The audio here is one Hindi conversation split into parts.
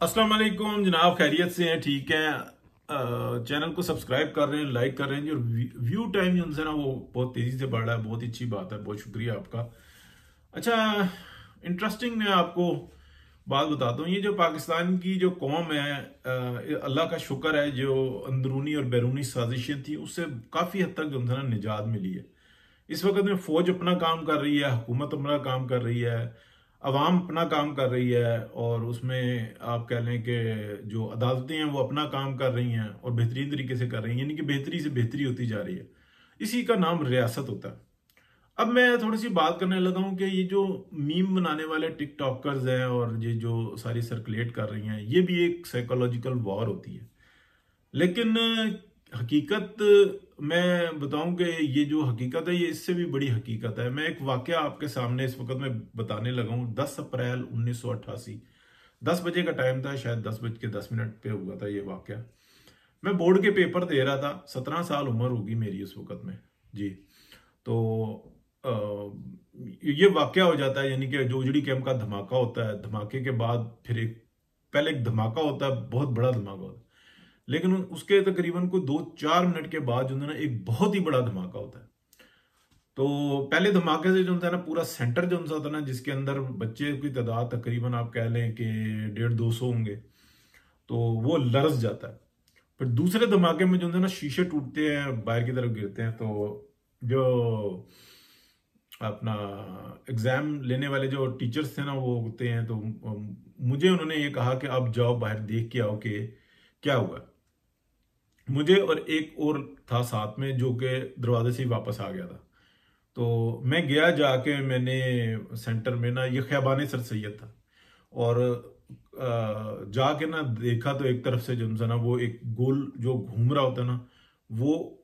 अस्सलाम वालेकुम जनाब, खैरियत से हैं? ठीक है। चैनल को सब्सक्राइब कर रहे हैं, लाइक कर रहे हैं जी। और व्यू टाइम जो उनसे ना वो बहुत तेजी से बढ़ रहा है। बहुत अच्छी बात है, बहुत शुक्रिया आपका। अच्छा, इंटरेस्टिंग मैं आपको बात बताता हूँ। ये जो पाकिस्तान की जो कौम है, अल्लाह का शुक्र है, जो अंदरूनी और बैरूनी साजिशें थी उससे काफ़ी हद तक जो है ना निजात मिली है। इस वक्त में फौज अपना काम कर रही है, हुकूमत अपना काम कर रही है, अवाम अपना काम कर रही है, और उसमें आप कह लें कि जो अदालतें हैं वो अपना काम कर रही हैं और बेहतरीन तरीके से कर रही हैं, यानी कि बेहतरी से बेहतरी होती जा रही है। इसी का नाम रियासत होता है। अब मैं थोड़ी सी बात करने लगा हूं कि ये जो मीम बनाने वाले टिकटॉकर्स हैं और ये जो सारी सर्कुलेट कर रही हैं, ये भी एक साइकोलॉजिकल वॉर होती है। लेकिन हकीकत मैं बताऊं कि ये जो हकीकत है ये इससे भी बड़ी हकीकत है। मैं एक वाकया आपके सामने इस वक्त में बताने लगा हूं। 10 अप्रैल 1988, 10 बजे का टाइम था, शायद 10 बज के 10 मिनट पे हुआ था ये वाकया। मैं बोर्ड के पेपर दे रहा था, 17 साल उम्र होगी मेरी उस वक्त में जी। तो अ, ये वाकया हो जाता है, यानी कि जो उजड़ी कैंप का धमाका होता है, धमाके के बाद फिर पहले एक धमाका होता है, बहुत बड़ा धमाका होता है। लेकिन उसके तकरीबन कोई 2-4 मिनट के बाद जो है ना एक बहुत ही बड़ा धमाका होता है। तो पहले धमाके से जो होता है ना पूरा सेंटर जो होता है ना, जिसके अंदर बच्चे की तादाद तकरीबन आप कह लें कि 150-200 होंगे, तो वो लरस जाता है। फिर दूसरे धमाके में जो है ना शीशे टूटते हैं, बाहर की तरफ गिरते हैं। तो जो अपना एग्जाम लेने वाले जो टीचर्स थे ना वो होते हैं, तो मुझे उन्होंने ये कहा कि अब जाओ बाहर देख के आओ कि क्या हुआ। मुझे और एक और था साथ में जो कि दरवाजे से ही वापस आ गया था। तो मैं गया, जाके मैंने सेंटर में ना, ये ख़याबान सर सैयद था, और जाके ना देखा तो एक तरफ से जो है ना वो एक गोल जो घूम रहा होता है ना, वो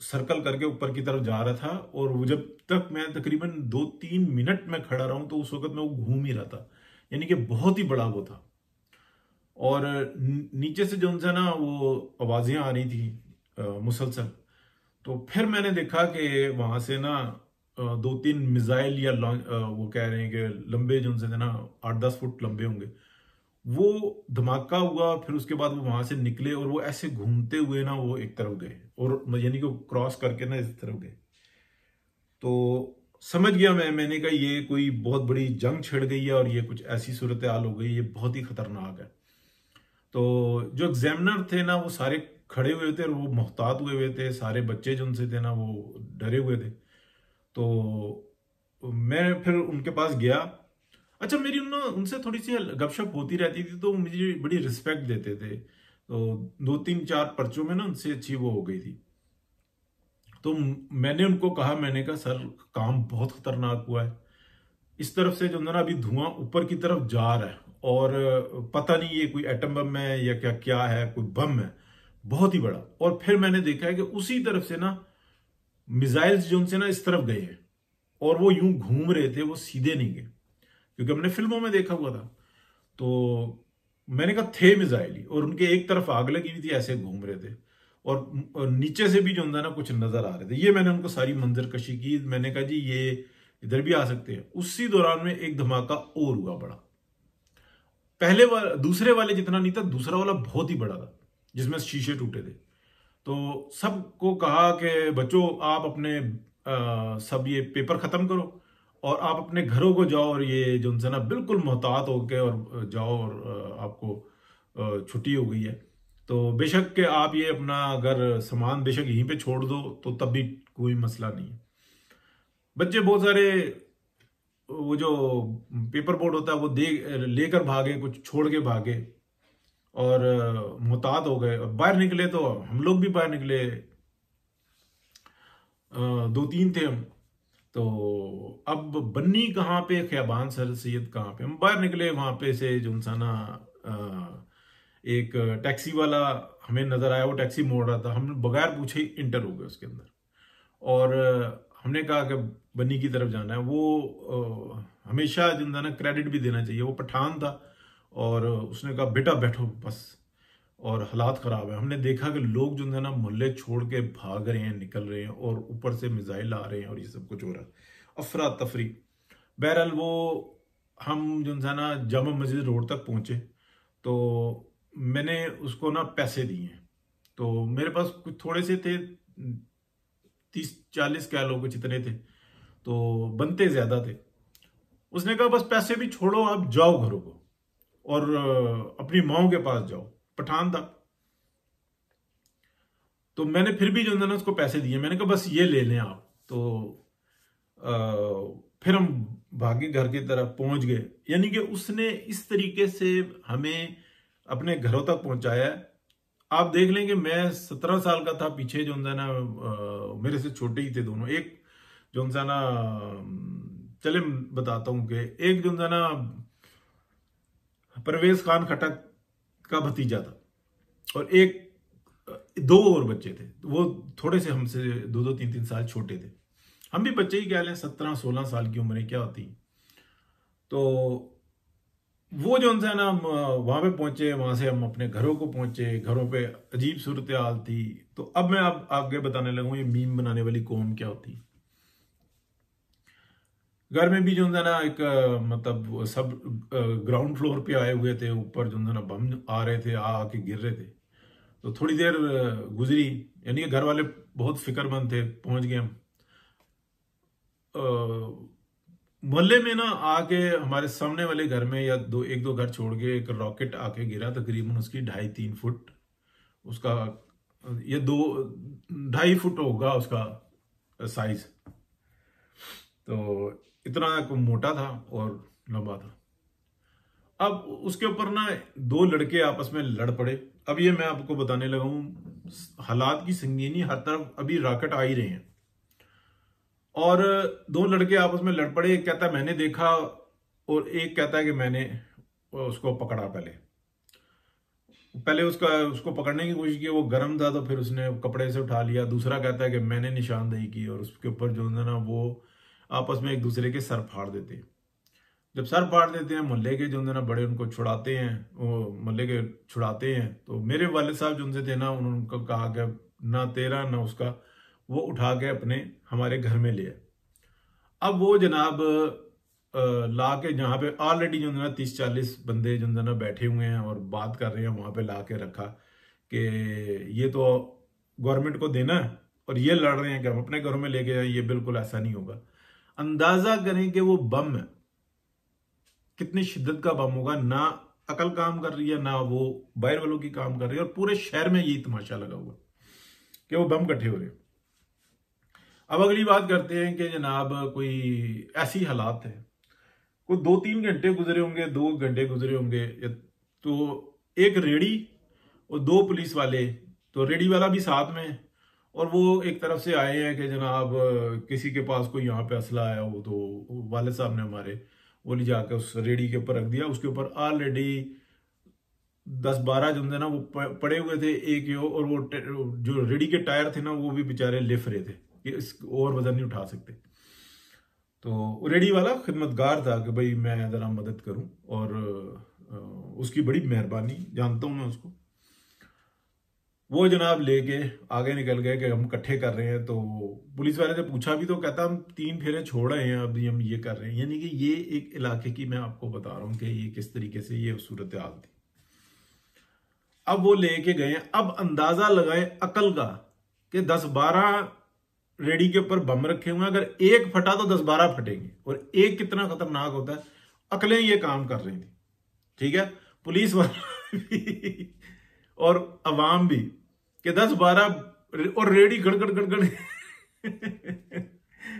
सर्कल करके ऊपर की तरफ जा रहा था। और वो जब तक मैं तकरीबन 2-3 मिनट में खड़ा रहा हूं तो उस वक्त में वो घूम ही रहा था, यानी कि बहुत ही बड़ा वो था। और नीचे से जो है ना वो आवाजें आ रही थी मुसलसल। तो फिर मैंने देखा कि वहां से ना 2-3 मिसाइल या वो कह रहे हैं कि लंबे जो उनसे थे ना 8-10 फुट लंबे होंगे, वो धमाका हुआ। फिर उसके बाद वो वहां से निकले और वो ऐसे घूमते हुए ना वो एक तरफ गए, और यानी कि वो क्रॉस करके ना इस तरफ गए। तो समझ गया मैंने कहा ये कोई बहुत बड़ी जंग छिड़ गई है और ये कुछ ऐसी सूरत हाल हो गई, ये बहुत ही खतरनाक है। तो जो एग्जामिनर थे ना वो सारे खड़े हुए थे और वो मोहतात हुए थे। सारे बच्चे जो उनसे थे ना वो डरे हुए थे। तो मैं फिर उनके पास गया। अच्छा, मेरी उनसे थोड़ी सी गपशप होती रहती थी, तो मुझे बड़ी रिस्पेक्ट देते थे। तो 2-3-4 पर्चों में ना उनसे अच्छी वो हो गई थी। तो मैंने उनको कहा, मैंने कहा सर काम बहुत खतरनाक हुआ है। इस तरफ से जो है ना अभी धुआं ऊपर की तरफ जा रहा है, और पता नहीं ये कोई एटम बम है या क्या क्या है, कोई बम है बहुत ही बड़ा। और फिर मैंने देखा है कि उसी तरफ से ना मिसाइल्स जो उनसे ना इस तरफ गए हैं, और वो यूं घूम रहे थे, वो सीधे नहीं गए, क्योंकि हमने फिल्मों में देखा हुआ था। तो मैंने कहा थे मिसाइल ही, और उनके एक तरफ आग लगी हुई थी, ऐसे घूम रहे थे। और नीचे से भी जो है ना कुछ नजर आ रहे थे। ये मैंने उनको सारी मंजर कशी की। मैंने कहा जी ये इधर भी आ सकते हैं। उसी दौरान में एक धमाका और हुआ बड़ा। पहले वाला दूसरे वाले जितना नहीं था, दूसरा वाला बहुत ही बड़ा था, जिसमें शीशे टूटे थे। तो सबको कहा कि बच्चों आप अपने सब ये पेपर खत्म करो और आप अपने घरों को जाओ, और ये जो उनसे ना बिल्कुल मोहतात होके और जाओ, और आपको छुट्टी हो गई है। तो बेशक के आप ये अपना अगर सामान बेशक यहीं पे छोड़ दो तो तब भी कोई मसला नहीं है। बच्चे बहुत सारे वो जो पेपर बोर्ड होता है वो दे लेकर भागे, कुछ छोड़ के भागे, और मुहतात हो गए। और बाहर निकले तो हम लोग भी बाहर निकले, 2-3 थे हम। तो अब बन्नी कहाँ पे, ख़याबान सर सैयद कहाँ पे, हम बाहर निकले। वहां पे से जो इंसाना एक टैक्सी वाला हमें नजर आया, वो टैक्सी मोड़ रहा था। हम बगैर पूछे ही इंटर हो गए उसके अंदर। और हमने कहा कि बन्नी की तरफ जाना है। वो हमेशा जो है ना क्रेडिट भी देना चाहिए, वो पठान था, और उसने कहा बेटा बैठो बस। और हालात खराब है। हमने देखा कि लोग जो है ना मोहल्ले छोड़ के भाग रहे हैं, निकल रहे हैं, और ऊपर से मिसाइल आ रहे हैं, और ये सब कुछ हो रहा है, अफरा तफरी। बहरहाल वो हम जो है ना जामा मस्जिद रोड तक पहुंचे। तो मैंने उसको ना पैसे दिए। तो मेरे पास कुछ थोड़े से थे, 30-40 कह लो कुछ इतने थे, तो बनते ज्यादा थे। उसने कहा बस पैसे भी छोड़ो, आप जाओ घरों को और अपनी माओ के पास जाओ। पठान था। तो मैंने फिर भी जो है ना उसको पैसे दिए। मैंने कहा बस ये ले लें आप। तो फिर हम भागे, घर की तरफ पहुंच गए। यानी कि उसने इस तरीके से हमें अपने घरों तक पहुंचाया है। आप देख लें कि मैं 17 साल का था, पीछे जो है ना मेरे से छोटे ही थे दोनों। एक जो है ना, चले बताता हूं कि एक जो है ना परवेज खान खटक का भतीजा था, और एक दो और बच्चे थे। वो थोड़े से हमसे 2-3 साल छोटे थे। हम भी बच्चे ही कह लें, 17-16 साल की उम्र क्या होती। तो वो जो है ना वहां पे पहुंचे, वहां से हम अपने घरों को पहुंचे। घरों पे अजीब सूरत हाल थी। तो अब मैं अब आगे बताने लगूँ ये मीम बनाने वाली कौम क्या होती। घर में भी जो है ना एक मतलब सब ग्राउंड फ्लोर पे आए हुए थे। ऊपर जो है ना बम आ रहे थे, आके गिर रहे थे। तो थोड़ी देर गुजरी, यानी कि घर वाले बहुत फिक्रमंद थे। पहुंच गए हम मोहल्ले में ना। आके हमारे सामने वाले घर में या एक दो घर छोड़ के एक रॉकेट आके गिरा, तकरीबन उसकी 2.5-3 फुट उसका, ये 2-2.5 फुट होगा उसका साइज। तो इतना मोटा था और लंबा था। अब उसके ऊपर ना 2 लड़के आपस में लड़ पड़े। अब ये मैं आपको बताने लगा हूं हालात की संगीनी। हर तरफ अभी रॉकेट आ ही रहे हैं, और 2 लड़के आपस में लड़ पड़े। एक कहता है मैंने देखा, और एक कहता है कि मैंने उसको पकड़ा। पहले उसको पकड़ने की कोशिश की, वो गर्म था तो फिर उसने कपड़े से उठा लिया। दूसरा कहता है कि मैंने निशानदेही की, और उसके ऊपर जो है ना वो आपस में एक दूसरे के सर फाड़ देते हैं। जब सर फाड़ देते हैं, मोहल्ले के जो है ना बड़े उनको छुड़ाते हैं, वो मोहल्ले के छुड़ाते हैं। तो मेरे वालिद साहब जो उनसे थे ना, उन्होंने उनको कहा कि ना तेरा ना उसका, वो उठा के अपने हमारे घर में ले आए। अब वो जनाब ला के जहाँ पे ऑलरेडी जो है ना 30-40 बंदे जो है ना बैठे हुए हैं और बात कर रहे हैं, वहां पे ला के रखा कि ये तो गवर्नमेंट को देना है, और ये लड़ रहे हैं कि हम अपने घरों में लेके जाए। ये बिल्कुल ऐसा नहीं होगा। अंदाजा करें कि वो बम है, कितनी शिद्दत का बम होगा। ना अकल काम कर रही है, ना वो बाहर वालों की काम कर रही है, और पूरे शहर में यही तमाशा लगा हुआ कि वो बम इकट्ठे हो रहे। अब अगली बात करते हैं कि जनाब कोई ऐसी हालात है, कोई 2-3 घंटे गुजरे होंगे, 2 घंटे गुजरे होंगे। तो एक रेडी और 2 पुलिस वाले, तो रेडी वाला भी साथ में, और वो एक तरफ से आए हैं कि जनाब किसी के पास कोई यहाँ पे असला आया हो। तो वाले साहब ने हमारे वो ले जाकर उस रेडी के ऊपर रख दिया। उसके ऊपर ऑलरेडी 10-12 जो है ना वो पड़े हुए थे एक यो, और वो जो रेडी के टायर थे ना वो भी बेचारे लिफ रहे थे कि इस और वजन नहीं उठा सकते। तो रेडी वाला खिदमतगार था कि भाई मैं जरा मदद करूं, और उसकी बड़ी मेहरबानी, जानता हूं मैं उसको। वो जनाब लेके आगे निकल गए कि हम इकट्ठे कर रहे हैं। तो पुलिस वाले से पूछा भी तो कहता हम 3 फेरे छोड़ रहे हैं, अभी हम ये कर रहे हैं। यानी कि ये एक इलाके की मैं आपको बता रहा हूं कि ये किस तरीके से ये सूरत हाल थी। अब वो लेके गए। अब अंदाजा लगाए अकल का कि 10-12 रेडी के ऊपर बम रखे हुए हैं, अगर एक फटा तो 10-12 फटेंगे। और एक कितना खतरनाक होता है, अकलें ये काम कर रही थी। ठीक है, पुलिस वाले भी और अवाम भी, कि 10-12 और रेडी गड़गड़ गड़गड़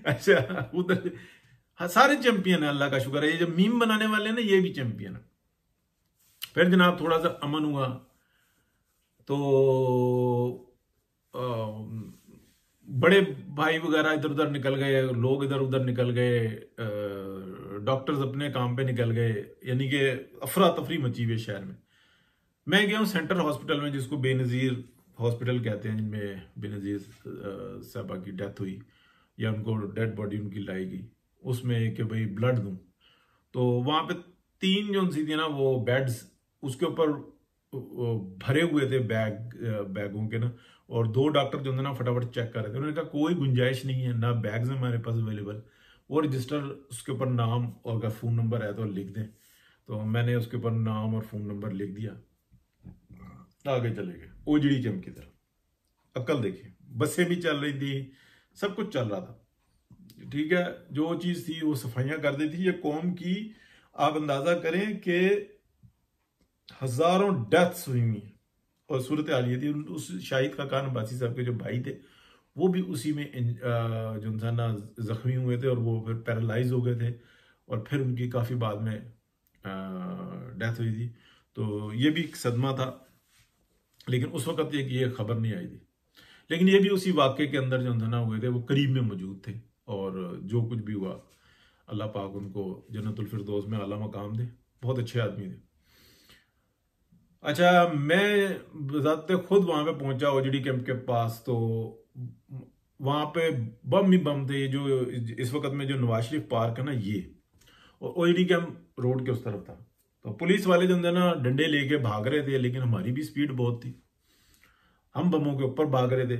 अच्छा उधर सारे चैंपियन है, अल्लाह का शुक्र है। ये जो मीम बनाने वाले हैं ना, ये भी चैंपियन है। फिर जनाब थोड़ा सा अमन हुआ, तो बड़े भाई वगैरह इधर उधर निकल गए, लोग इधर उधर निकल गए, डॉक्टर्स अपने काम पे निकल गए। यानी कि अफरा तफरी मची हुई शहर में। मैं गया हूँ सेंट्रल हॉस्पिटल में, जिसको बेनजीर हॉस्पिटल कहते हैं, जिनमें बेनजीर साहबा की डेथ हुई या उनको डेड बॉडी उनकी लाई गई, उसमें कि भाई ब्लड दूं। तो वहां पे 3 जो सी थी ना वो बेड्स, उसके ऊपर भरे हुए थे बैगों के ना, और 2 डॉक्टर जो है ना फटाफट चेक कर रहे थे। उन्होंने कहा कोई गुंजाइश नहीं है, ना बैग्स हमारे पास अवेलेबल, वो रजिस्टर उसके ऊपर नाम और अगर फोन नंबर है तो लिख दें। तो मैंने उसके ऊपर नाम और फ़ोन नंबर लिख दिया, आगे चले गए ओजड़ी कैंप की तरफ। अक्ल देखिए, बसें भी चल रही थी, सब कुछ चल रहा था, ठीक है। जो चीज़ थी वो सफाइयाँ कर दी थी। ये कौम की आप अंदाज़ा करें कि हज़ारों डेथ्स हुई हैं। और सूरत हाल ये थी, उस शाहिद खान अब्बासी साहब के जो भाई थे वो भी उसी में जो था ना जख्मी हुए थे, और वो फिर पैरालाइज हो गए थे, और फिर उनकी काफ़ी बाद में डेथ हुई थी। तो ये भी एक सदमा था, लेकिन उस वक्त ये खबर नहीं आई थी। लेकिन ये भी उसी वाक़े के अंदर जो था ना हुए थे, वो करीब में मौजूद थे, और जो कुछ भी हुआ अल्लाह पाक उनको जन्नतुल फिरदौस में आला मकाम दे। बहुत अच्छे आदमी थे। अच्छा, मैं ज़ाते खुद वहां पे पहुंचा ओजडी कैंप के पास, तो वहां पे बम ही बम थे। जो इस वक्त में जो नवाज शरीफ पार्क है ना, ये और ओजडी कैंप रोड के उस तरफ था। तो पुलिस वाले जो है ना डंडे लेके भाग रहे थे, लेकिन हमारी भी स्पीड बहुत थी, हम बमों के ऊपर भाग रहे थे,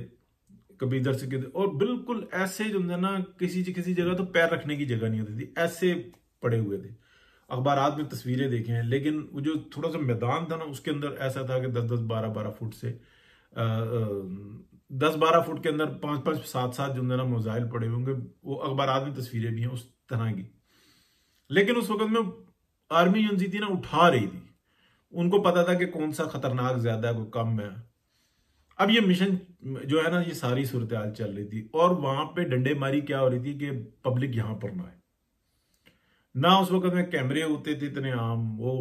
कभी इधर से किधर। और बिल्कुल ऐसे जो है ना किसी जगह तो पैर रखने की जगह नहीं होती थी, ऐसे पड़े हुए थे। अखबारात में तस्वीरें देखे हैं, लेकिन वो जो थोड़ा सा मैदान था ना, उसके अंदर ऐसा था कि 10-10 12-12 फुट से 10-12 फुट के अंदर 5-5 7-7 जो है ना मोजाइल पड़े होंगे। वो अखबारात में तस्वीरें भी हैं उस तरह की। लेकिन उस वक्त में आर्मी जो थी ना उठा रही थी, उनको पता था कि कौन सा खतरनाक ज्यादा है, कोई कम है। अब ये मिशन जो है ना, ये सारी सूरत हाल चल रही थी, और वहां पे डंडे मारी क्या हो रही थी कि पब्लिक यहां पर ना है ना। उस वक्त में कैमरे होते थे इतने आम, वो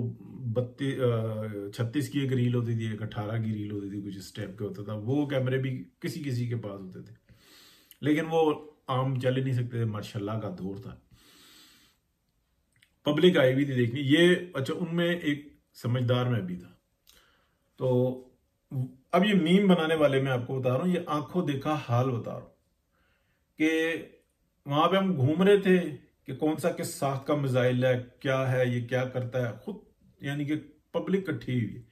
36 की एक रील होती थी, एक 18 की रील होती थी, कुछ इस टाइप का होता था। वो कैमरे भी किसी किसी के पास होते थे, लेकिन वो आम चल ही नहीं सकते थे, माशाल्लाह का दौर था। पब्लिक आई हुई थी देखने ये। अच्छा, उनमें एक समझदार मैं भी था। तो अब ये मीम बनाने वाले मैं आपको बता रहा हूँ, ये आंखों देखा हाल बता रहा हूँ कि वहां पे हम घूम रहे थे कि कौन सा किस साख का मिसाइल है, क्या है, ये क्या करता है खुद, यानी कि पब्लिक इकट्ठी हुई,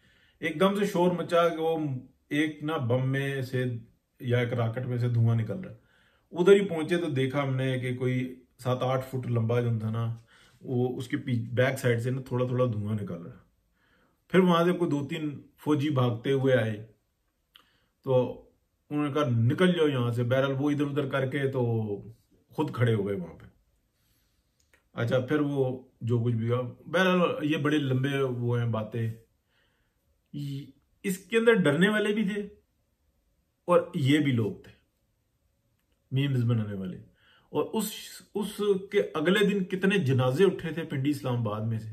एकदम से शोर मचा कि वो एक ना बम में से या एक रॉकेट में से धुआं निकल रहा है। उधर ही पहुंचे तो देखा हमने कि कोई 7-8 फुट लंबा जो था ना, वो उसके बैक साइड से ना थोड़ा थोड़ा धुआं निकल रहा है। फिर वहां से कोई 2-3 फौजी भागते हुए आए, तो उन्होंने कहा निकल जाओ यहां से। बहरहाल वो इधर उधर करके तो खुद खड़े हो गए वहां पे। अच्छा, फिर वो जो कुछ भी हुआ, बहरहाल ये बड़े लंबे वो हैं बातें। इसके अंदर डरने वाले भी थे, और ये भी लोग थे मीम्स बनाने वाले। और उसके अगले दिन कितने जनाजे उठे थे पिंडी इस्लामाबाद में से,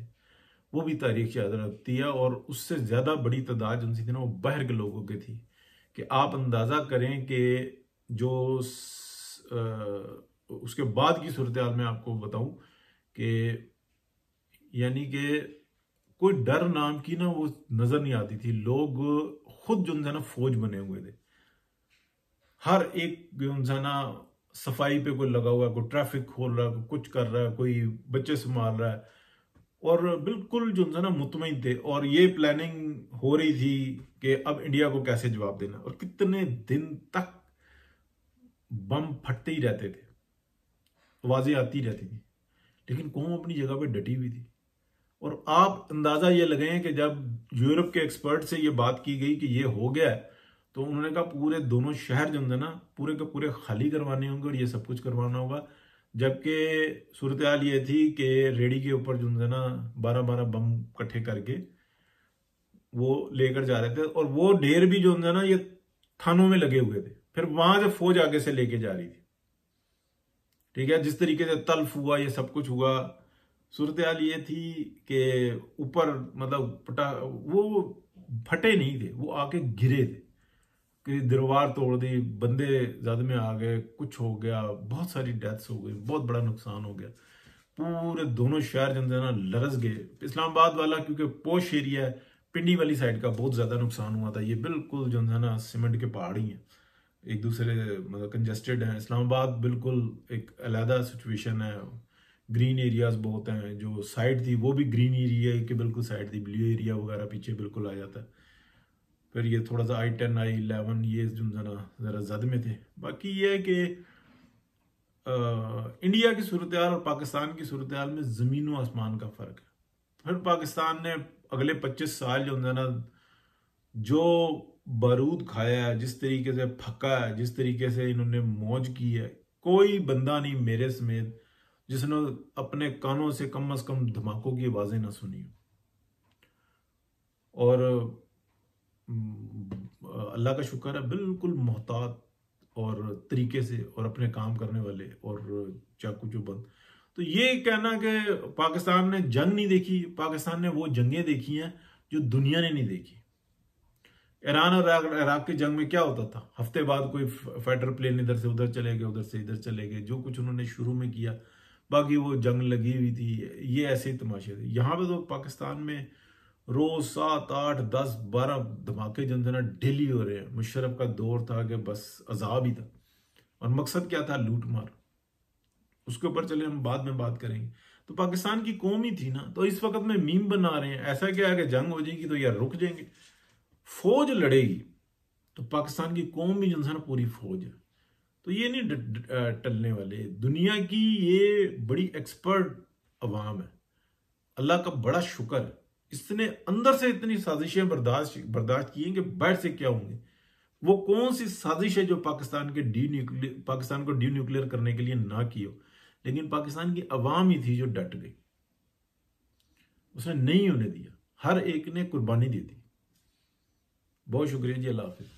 वो भी तारीख याद रखती है। और उससे ज्यादा बड़ी तादाद जो थी ना, वो बाहर के लोगों की थी, कि आप अंदाजा करें कि जो उसके बाद की सूरत हाल में आपको बताऊं कि यानी कि कोई डर नाम की ना वो नजर नहीं आती थी। लोग खुद जो है ना फौज बने हुए थे, हर एक जो है ना सफाई पे कोई लगा हुआ है, कोई ट्रैफिक खोल रहा है, कोई कुछ कर रहा है, कोई बच्चे संभाल रहा है, और बिल्कुल जो है ना मुतमईन थे। और ये प्लानिंग हो रही थी कि अब इंडिया को कैसे जवाब देना। और कितने दिन तक बम फटते ही रहते थे, आवाजें आती रहती थी, लेकिन कौम अपनी जगह पे डटी हुई थी। और आप अंदाजा ये लगाएं कि जब यूरोप के एक्सपर्ट से ये बात की गई कि ये हो गया है, तो उन्होंने कहा पूरे दोनों शहर जो है ना पूरे के पूरे खाली करवाने होंगे और ये सब कुछ करवाना होगा। जबकि सूरत हाल ये थी कि रेडी के ऊपर जो है ना 12-12 बम इकट्ठे करके वो लेकर जा रहे थे, और वो ढेर भी जो है ना ये थानों में लगे हुए थे। फिर वहां से फौज आगे से लेके जा रही थी, ठीक है। जिस तरीके से तल्फ हुआ, ये सब कुछ हुआ, सूरत हाल ये थी कि ऊपर मतलब पटा वो फटे नहीं थे, वो आके गिरे थे कि दीवार तोड़ दी, बंदे ज्यादा में आ गए, कुछ हो गया, बहुत सारी डेथ्स हो गई, बहुत बड़ा नुकसान हो गया। पूरे दोनों शहर जो है ना लरस गए। इस्लामाबाद वाला क्योंकि पोश एरिया है, पिंडी वाली साइड का बहुत ज्यादा नुकसान हुआ था। ये बिल्कुल जो है ना सीमेंट के पहाड़ ही हैं, एक दूसरे मतलब कंजेस्टेड हैं। इस्लामाबाद बिल्कुल एक अलहदा सिचुएशन है, ग्रीन एरियाज बहुत हैं। जो साइड थी वो भी ग्रीन एरिया के बिल्कुल साइड थी, ब्लू एरिया वगैरह पीछे बिल्कुल आ जाता है। फिर ये थोड़ा सा I-10 I-11 ये जो ना ज़रा जद में थे। बाकी ये है कि इंडिया की सूरत हाल और पाकिस्तान की सूरत हाल में ज़मीन व आसमान का फ़र्क है। फिर पाकिस्तान ने अगले 25 साल जो होंगे ना, जो बारूद खाया है, जिस तरीके से फका है, जिस तरीके से इन्होंने मौज की है, कोई बंदा नहीं मेरे समेत जिसने अपने कानों से कम से कम धमाकों की आवाजें ना सुनी। और अल्लाह का शुक्र है, बिल्कुल मोहतात और तरीके से और अपने काम करने वाले और चाकू चुबंद। तो ये कहना कि पाकिस्तान ने जंग नहीं देखी, पाकिस्तान ने वो जंगें देखी हैं जो दुनिया ने नहीं देखी। ईरान और इराक की जंग में क्या होता था, हफ्ते बाद कोई फाइटर प्लेन इधर से उधर चले गए, उधर से इधर चले गए, जो कुछ उन्होंने शुरू में किया, बाकी वो जंग लगी हुई थी। ये ऐसे ही तमाशे थे। यहाँ पे तो पाकिस्तान में रोज 7, 8, 10, 12 धमाके जो थे ना डेली हो रहे हैं। मुशर्रफ का दौर था कि बस अजाब ही था, और मकसद क्या था, लूट मार। उसके ऊपर चले हम बाद में बात करेंगे। तो पाकिस्तान की कौम ही थी ना। तो इस वक्त में मीम बना रहे हैं, ऐसा क्या है कि जंग हो जाएगी तो यार रुक जाएंगे, फौज लड़ेगी। तो पाकिस्तान की कौम भी जो है ना पूरी फौज है। तो ये नहीं टलने वाले। दुनिया की ये बड़ी एक्सपर्ट अवाम है, अल्लाह का बड़ा शुक्र है। इसने अंदर से इतनी साजिशें बर्दाश्त की हैं कि बाहर से क्या होंगे। वो कौन सी साजिश है जो पाकिस्तान को डी न्यूक्लियर करने के लिए ना की हो, लेकिन पाकिस्तान की अवाम ही थी जो डट गई, उसने नहीं होने दिया। हर एक ने कुर्बानी दी थी। बहुत शुक्रिया जी, अल्लाह हाफिज।